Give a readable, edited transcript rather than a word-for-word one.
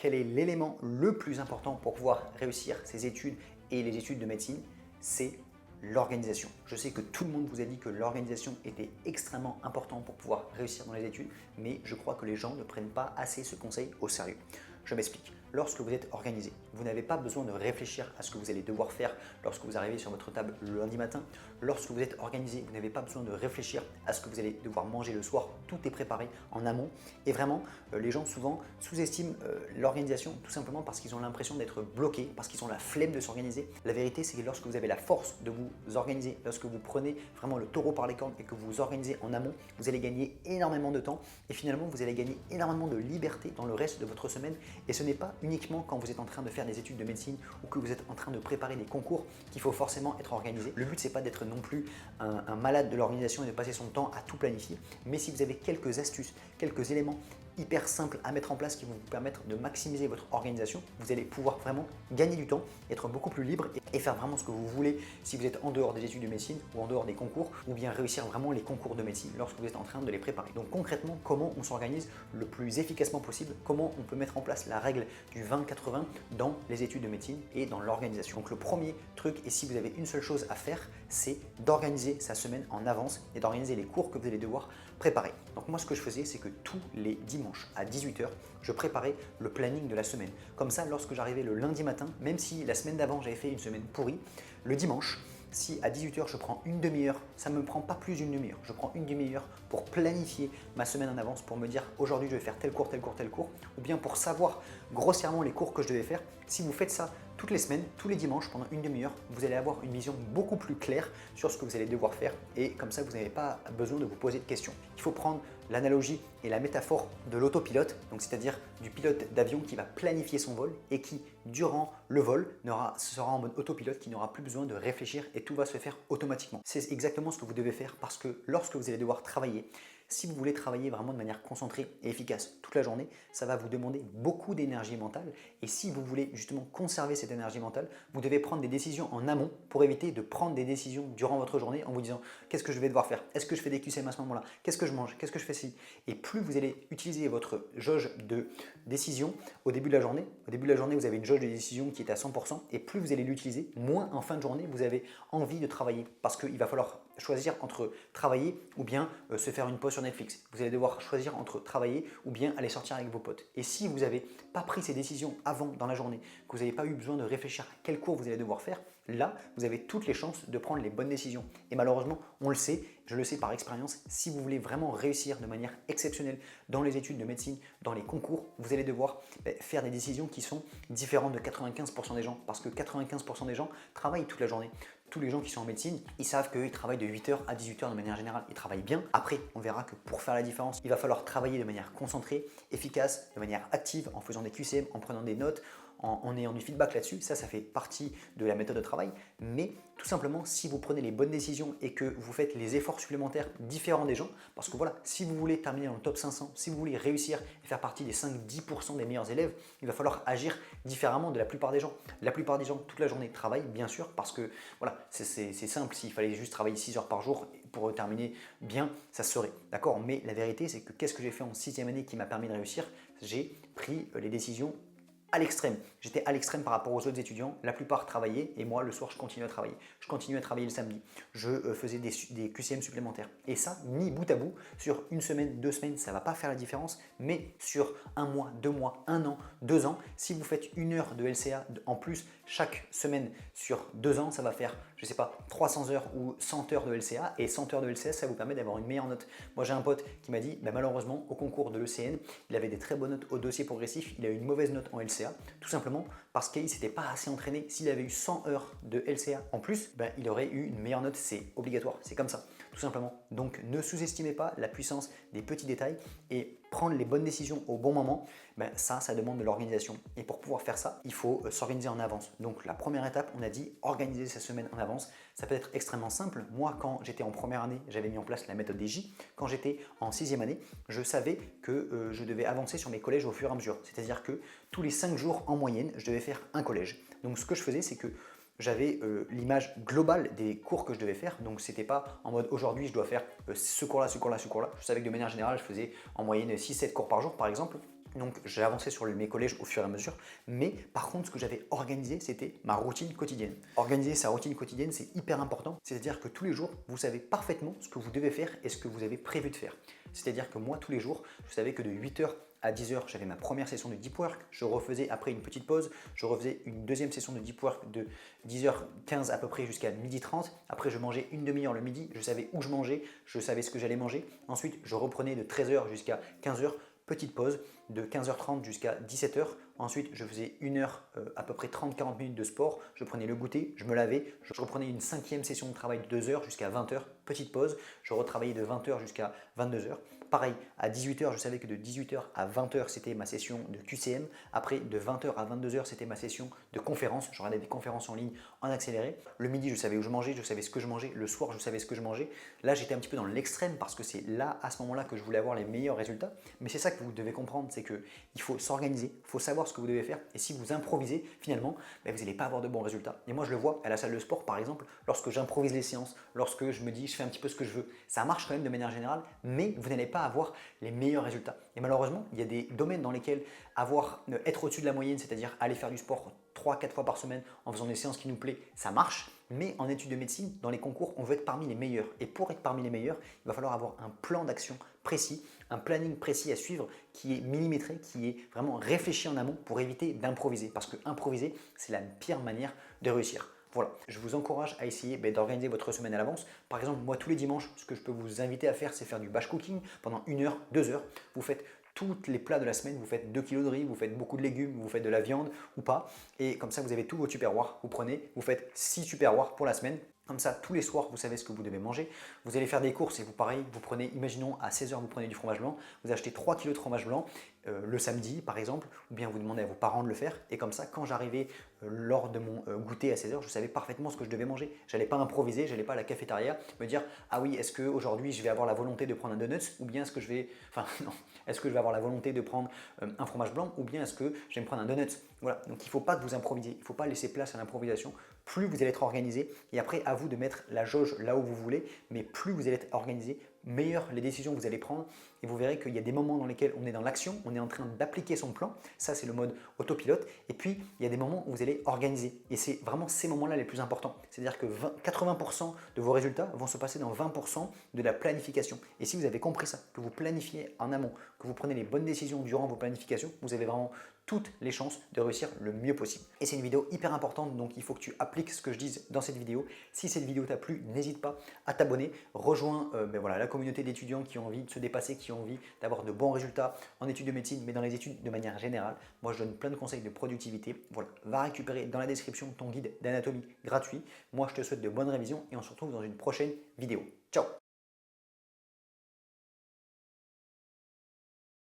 Quel est l'élément le plus important pour pouvoir réussir ses études et les études de médecine? C'est l'organisation. Je sais que tout le monde vous a dit que l'organisation était extrêmement important pour pouvoir réussir dans les études, mais je crois que les gens ne prennent pas assez ce conseil au sérieux. Je m'explique. Lorsque vous êtes organisé, vous n'avez pas besoin de réfléchir à ce que vous allez devoir faire lorsque vous arrivez sur votre table le lundi matin. Lorsque vous êtes organisé, vous n'avez pas besoin de réfléchir à ce que vous allez devoir manger le soir. Tout est préparé en amont. Et vraiment, les gens souvent sous-estiment l'organisation tout simplement parce qu'ils ont l'impression d'être bloqués, parce qu'ils ont la flemme de s'organiser. La vérité, c'est que lorsque vous avez la force de vous organiser, lorsque vous prenez vraiment le taureau par les cornes et que vous vous organisez en amont, vous allez gagner énormément de temps et finalement, vous allez gagner énormément de liberté dans le reste de votre semaine. Et ce n'est pas uniquement quand vous êtes en train de faire des études de médecine ou que vous êtes en train de préparer des concours qu'il faut forcément être organisé. Le but, c'est pas d'être non plus un malade de l'organisation et de passer son temps à tout planifier, mais si vous avez quelques astuces, quelques éléments hyper simples à mettre en place qui vont vous permettre de maximiser votre organisation, vous allez pouvoir vraiment gagner du temps, être beaucoup plus libre et faire vraiment ce que vous voulez si vous êtes en dehors des études de médecine ou en dehors des concours, ou bien réussir vraiment les concours de médecine lorsque vous êtes en train de les préparer. Donc concrètement, comment on s'organise le plus efficacement possible, comment on peut mettre en place la règle du 20-80 dans les études de médecine et dans l'organisation. Donc le premier truc, et si vous avez une seule chose à faire, c'est d'organiser sa semaine en avance et d'organiser les cours que vous allez devoir préparer. Donc moi, ce que je faisais, c'est que tous les dimanches à 18 h, je préparais le planning de la semaine. Comme ça, lorsque j'arrivais le lundi matin, même si la semaine d'avant, j'avais fait une semaine pourrie, le dimanche, si à 18 h je prends une demi-heure, ça ne me prend pas plus d'une demi-heure. Je prends une demi-heure pour planifier ma semaine en avance, pour me dire aujourd'hui je vais faire tel cours, tel cours, tel cours, ou bien pour savoir grossièrement les cours que je devais faire. Si vous faites ça toutes les semaines, tous les dimanches, pendant une demi-heure, vous allez avoir une vision beaucoup plus claire sur ce que vous allez devoir faire et comme ça, vous n'avez pas besoin de vous poser de questions. Il faut prendre l'analogie et la métaphore de l'autopilote, donc c'est-à-dire du pilote d'avion qui va planifier son vol et qui, durant le vol, sera en mode autopilote, qui n'aura plus besoin de réfléchir et tout va se faire automatiquement. C'est exactement ce que vous devez faire parce que lorsque vous allez devoir travailler, si vous voulez travailler vraiment de manière concentrée et efficace toute la journée, ça va vous demander beaucoup d'énergie mentale et si vous voulez justement conserver cette énergie mentale, vous devez prendre des décisions en amont pour éviter de prendre des décisions durant votre journée en vous disant qu'est-ce que je vais devoir faire? Est-ce que je fais des QCM à ce moment-là? Qu'est-ce que je mange? Qu'est-ce que je fais ci? Et plus vous allez utiliser votre jauge de décision au début de la journée, vous avez une jauge de décision qui est à 100% et plus vous allez l'utiliser, moins en fin de journée vous avez envie de travailler parce qu'il va falloir choisir entre travailler ou bien se faire une pause sur Netflix. Vous allez devoir choisir entre travailler ou bien aller sortir avec vos potes. Et si vous n'avez pas pris ces décisions avant dans la journée, que vous n'avez pas eu besoin de réfléchir à quel cours vous allez devoir faire, là, vous avez toutes les chances de prendre les bonnes décisions. Et malheureusement, on le sait, je le sais par expérience, si vous voulez vraiment réussir de manière exceptionnelle dans les études de médecine, dans les concours, vous allez devoir faire des décisions qui sont différentes de 95% des gens parce que 95% des gens travaillent toute la journée. Tous les gens qui sont en médecine, ils savent qu'ils travaillent de 8 h à 18 h de manière générale. Ils travaillent bien. Après, on verra que pour faire la différence, il va falloir travailler de manière concentrée, efficace, de manière active, en faisant des QCM, en prenant des notes, en ayant du feedback là-dessus. Ça fait partie de la méthode de travail. Mais tout simplement, si vous prenez les bonnes décisions et que vous faites les efforts supplémentaires différents des gens, parce que voilà, si vous voulez terminer dans le top 500, si vous voulez réussir et faire partie des 5-10% des meilleurs élèves, il va falloir agir différemment de la plupart des gens. La plupart des gens, toute la journée, travaillent, bien sûr, parce que voilà, c'est simple. S'il fallait juste travailler 6 heures par jour pour terminer bien, ça se serait. D'accord? Mais la vérité, c'est que qu'est-ce que j'ai fait en 6e année qui m'a permis de réussir? J'ai pris les décisions à l'extrême. J'étais à l'extrême par rapport aux autres étudiants. La plupart travaillaient et moi, le soir, je continuais à travailler. Je continuais à travailler le samedi. Je faisais des QCM supplémentaires. Et ça, mis bout à bout, sur une semaine, 2 semaines, ça ne va pas faire la différence. Mais sur un mois, 2 mois, 1 an, 2 ans, si vous faites 1 heure de LCA en plus chaque semaine sur 2 ans, ça va faire, je ne sais pas, 300 heures ou 100 heures de LCA. Et 100 heures de LCA, ça vous permet d'avoir une meilleure note. Moi, j'ai un pote qui m'a dit, malheureusement, au concours de l'ECN, il avait des très bonnes notes au dossier progressif. Il a eu une mauvaise note en LCA. Tout simplement parce qu'il ne s'était pas assez entraîné. S'il avait eu 100 heures de LCA en plus, il aurait eu une meilleure note, c'est obligatoire, c'est comme ça, tout simplement. Donc ne sous-estimez pas la puissance des petits détails et prendre les bonnes décisions au bon moment, ça demande de l'organisation. Et pour pouvoir faire ça, il faut s'organiser en avance. Donc la première étape, on a dit organiser sa semaine en avance. Ça peut être extrêmement simple. Moi, quand j'étais en première année, j'avais mis en place la méthode des J. Quand j'étais en 6e année, je savais que je devais avancer sur mes collèges au fur et à mesure. C'est-à-dire que tous les 5 jours en moyenne, je devais faire un collège. Donc ce que je faisais, c'est que j'avais l'image globale des cours que je devais faire. Donc c'était pas en mode aujourd'hui je dois faire ce cours-là, ce cours-là, ce cours-là. Je savais que de manière générale, je faisais en moyenne 6-7 cours par jour par exemple. Donc j'ai avancé sur mes collèges au fur et à mesure, mais par contre ce que j'avais organisé c'était ma routine quotidienne. Organiser sa routine quotidienne c'est hyper important, c'est-à-dire que tous les jours vous savez parfaitement ce que vous devez faire et ce que vous avez prévu de faire. C'est-à-dire que moi tous les jours je savais que de 8h à 10h j'avais ma première session de deep work, je refaisais après une petite pause, je refaisais une deuxième session de deep work de 10h15 à peu près jusqu'à 12h30, après je mangeais une demi-heure le midi, je savais où je mangeais, je savais ce que j'allais manger, ensuite je reprenais de 13h jusqu'à 15h. Petite pause de 15h30 jusqu'à 17h. Ensuite, je faisais une heure, à peu près 30-40 minutes de sport. Je prenais le goûter, je me lavais. Je reprenais une cinquième session de travail de 2h jusqu'à 20h. Petite pause. Je retravaillais de 20h jusqu'à 22h. Pareil, à 18h, je savais que de 18h à 20h, c'était ma session de QCM. Après, de 20h à 22h, c'était ma session de conférence. Je regardais des conférences en ligne en accéléré. Le midi, je savais où je mangeais, je savais ce que je mangeais. Le soir, je savais ce que je mangeais. Là, j'étais un petit peu dans l'extrême parce que c'est là, à ce moment-là, que je voulais avoir les meilleurs résultats. Mais c'est ça que vous devez comprendre, c'est qu'il faut s'organiser, il faut savoir ce que vous devez faire. Et si vous improvisez, finalement, vous n'allez pas avoir de bons résultats. Et moi, je le vois à la salle de sport, par exemple, lorsque j'improvise les séances, lorsque je me dis, je fais un petit peu ce que je veux. Ça marche quand même de manière générale, mais vous n'allez pas avoir les meilleurs résultats. Et malheureusement, il y a des domaines dans lesquels être au-dessus de la moyenne, c'est-à-dire aller faire du sport 3-4 fois par semaine en faisant des séances qui nous plaisent, ça marche. Mais en études de médecine, dans les concours, on veut être parmi les meilleurs. Et pour être parmi les meilleurs, il va falloir avoir un plan d'action précis, un planning précis à suivre qui est millimétré, qui est vraiment réfléchi en amont pour éviter d'improviser. Parce que improviser, c'est la pire manière de réussir. Voilà, je vous encourage à essayer d'organiser votre semaine à l'avance. Par exemple, moi tous les dimanches, ce que je peux vous inviter à faire, c'est faire du batch cooking pendant 1 heure, 2 heures. Vous faites tous les plats de la semaine, vous faites 2 kg de riz, vous faites beaucoup de légumes, vous faites de la viande ou pas. Et comme ça, vous avez tous vos tupperwares. Vous faites 6 tupperwares pour la semaine. Comme ça, tous les soirs, vous savez ce que vous devez manger. Vous allez faire des courses et vous, pareil, vous prenez, imaginons à 16h, vous prenez du fromage blanc. Vous achetez 3 kg de fromage blanc le samedi, par exemple, ou bien vous demandez à vos parents de le faire. Et comme ça, quand j'arrivais lors de mon goûter à 16h, je savais parfaitement ce que je devais manger. Je n'allais pas improviser, je n'allais pas à la cafétéria me dire ah oui, est-ce qu'aujourd'hui je vais avoir la volonté de prendre un donut ou bien est-ce que je vais. Enfin, non. Est-ce que je vais avoir la volonté de prendre un fromage blanc ou bien est-ce que je vais me prendre un donut. Voilà. Donc il ne faut pas que vous improvisez, il ne faut pas laisser place à l'improvisation. Plus vous allez être organisé, et après à vous de mettre la jauge là où vous voulez, mais plus vous allez être organisé, meilleures les décisions que vous allez prendre. Et vous verrez qu'il y a des moments dans lesquels on est dans l'action, on est en train d'appliquer son plan. Ça, c'est le mode autopilote. Et puis, il y a des moments où vous allez organiser. Et c'est vraiment ces moments-là les plus importants. C'est-à-dire que 80% de vos résultats vont se passer dans 20% de la planification. Et si vous avez compris ça, que vous planifiez en amont, que vous prenez les bonnes décisions durant vos planifications, vous avez vraiment toutes les chances de réussir le mieux possible. Et c'est une vidéo hyper importante, donc il faut que tu appliques ce que je dis dans cette vidéo. Si cette vidéo t'a plu, n'hésite pas à t'abonner. Rejoins voilà, la communauté d'étudiants qui ont envie de se dépasser, qui ont envie d'avoir de bons résultats en études de médecine, mais dans les études de manière générale. Moi, je donne plein de conseils de productivité. Voilà, va récupérer dans la description ton guide d'anatomie gratuit. Moi, je te souhaite de bonnes révisions et on se retrouve dans une prochaine vidéo. Ciao!